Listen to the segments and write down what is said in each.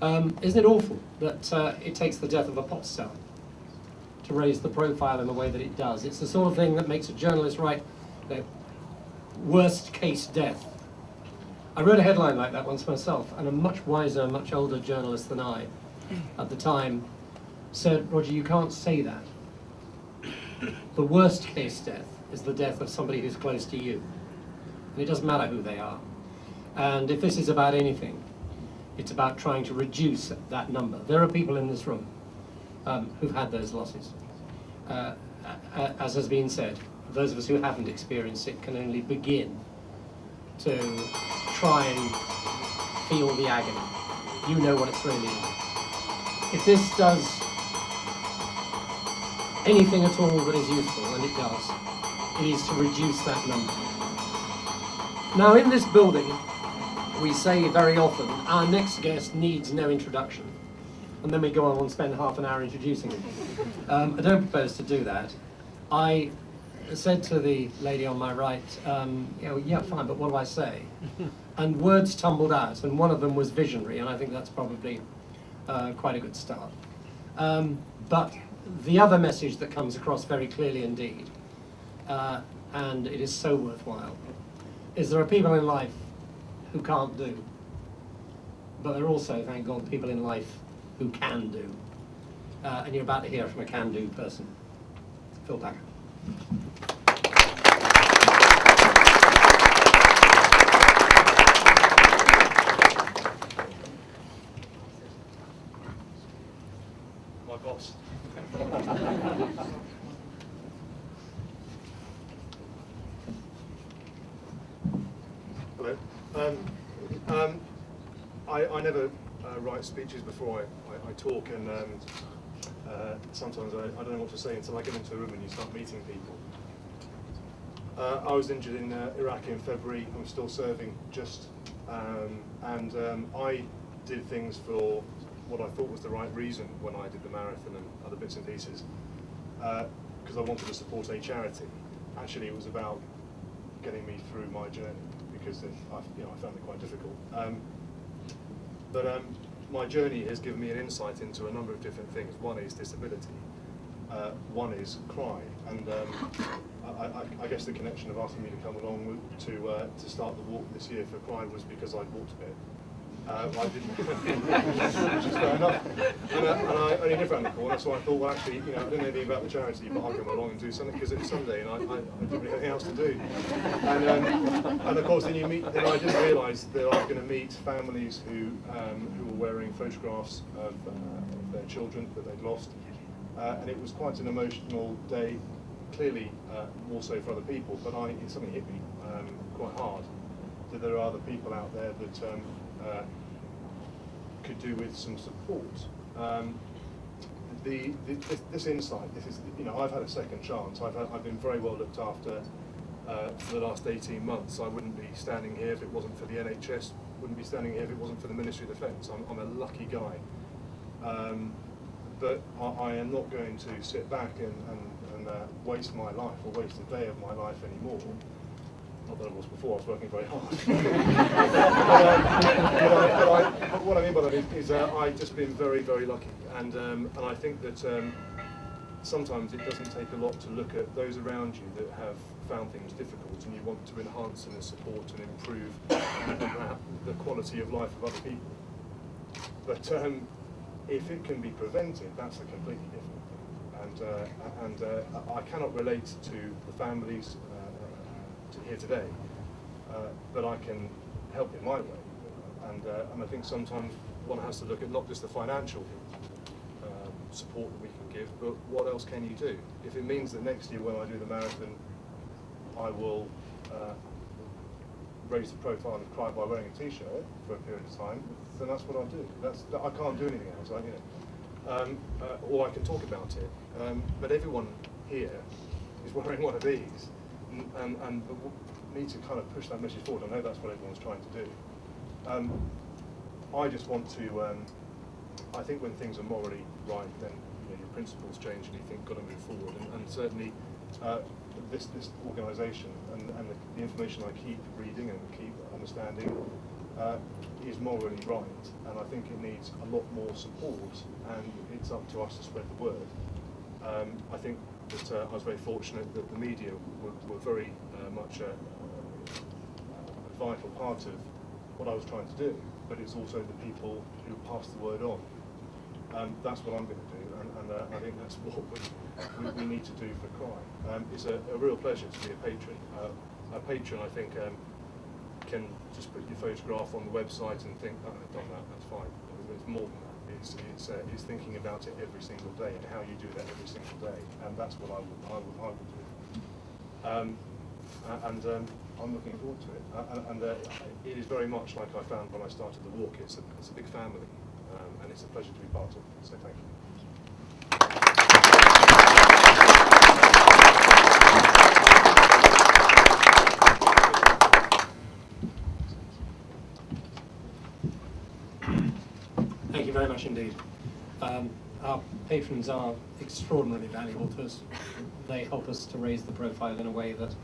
Isn't it awful that it takes the death of a pop star to raise the profile in the way that it does? It's the sort of thing that makes a journalist write the worst case death. I wrote a headline like that once myself, and a much wiser, much older journalist than I at the time said, Roger, you can't say that. The worst case death is the death of somebody who's close to you. And it doesn't matter who they are. And if this is about anything, it's about trying to reduce that number. There are people in this room who've had those losses. As has been said, those of us who haven't experienced it can only begin to try and feel the agony. You know what it's really like. If this does anything at all that is useful, and it does, it is to reduce that number. Now, in this building, we say very often, our next guest needs no introduction. And then we go on and spend half an hour introducing him. I don't propose to do that. I said to the lady on my right, yeah, fine, but what do I say? And words tumbled out, and one of them was visionary, and I think that's probably quite a good start. But the other message that comes across very clearly indeed, and it is so worthwhile, is there are people in life who can't do, but there are also, thank God, people in life who can do. And you're about to hear from a can-do person. Phil Packer. My boss. Hello. I never write speeches before I talk, and sometimes I don't know what to say until I get into a room and you start meeting people. I was injured in Iraq in February. I'm still serving, and I did things for what I thought was the right reason when I did the marathon and other bits and pieces, because I wanted to support a charity. Actually, it was about getting me through my journey, because I found it quite difficult. But my journey has given me an insight into a number of different things. One is disability, one is cry, and I guess the connection of asking me to come along to start the walk this year for cry was because I'd walked a bit. I didn't, which is fair enough. And I only live around the corner, so I thought, well, actually, I don't know anything about the charity, but I'll come along and do something because it's Sunday and I didn't really have anything else to do. And of course, then I didn't realise that I was going to meet families who were wearing photographs of their children that they'd lost, and it was quite an emotional day. Clearly, more so for other people, but something hit me quite hard. That there are other people out there that could do with some support. This insight, this is, I've had a second chance. I've been very well looked after for the last 18 months. I wouldn't be standing here if it wasn't for the NHS. Wouldn't be standing here if it wasn't for the Ministry of Defence. I'm a lucky guy. But I am not going to sit back and waste my life or waste a day of my life anymore. Not that I was before, I was working very hard. But what I mean by that is I've just been very, very lucky. And I think that sometimes it doesn't take a lot to look at those around you that have found things difficult, and you want to enhance and support and improve the quality of life of other people. But if it can be prevented, that's a completely different thing. And I cannot relate to the families here today, but I can help in my way, and I think sometimes one has to look at not just the financial support that we can give, but what else can you do? If it means that next year when I do the marathon I will raise the profile of cry by wearing a t-shirt for a period of time, then that's what I'll do. I can't do anything else, or I can talk about it, but everyone here is wearing one of these. And we need to kind of push that message forward. I know that's what everyone's trying to do. I just want to, I think when things are morally right, then your principles change and you think, got to move forward. And certainly this organisation and the information I keep reading and keep understanding is morally right, and I think it needs a lot more support, and it's up to us to spread the word. I think that I was very fortunate that the media were very much a vital part of what I was trying to do, but it's also the people who pass the word on. That's what I'm going to do, and I think that's what we need to do for CRY. It's a real pleasure to be a patron. A patron, I think, can just put your photograph on the website and think, oh, I've done that, that's fine. It's more than that. It's thinking about it every single day and how you do that every single day, and that's what I would do. I'm looking forward to it. It is very much like I found when I started the walk. It's a big family, and it's a pleasure to be part of. So thank you. Thank you very much indeed. Our patrons are extraordinarily valuable to us. They help us to raise the profile in a way that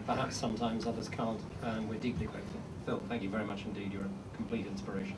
perhaps sometimes others can't, and we're deeply grateful. Phil, thank you very much indeed. You're a complete inspiration.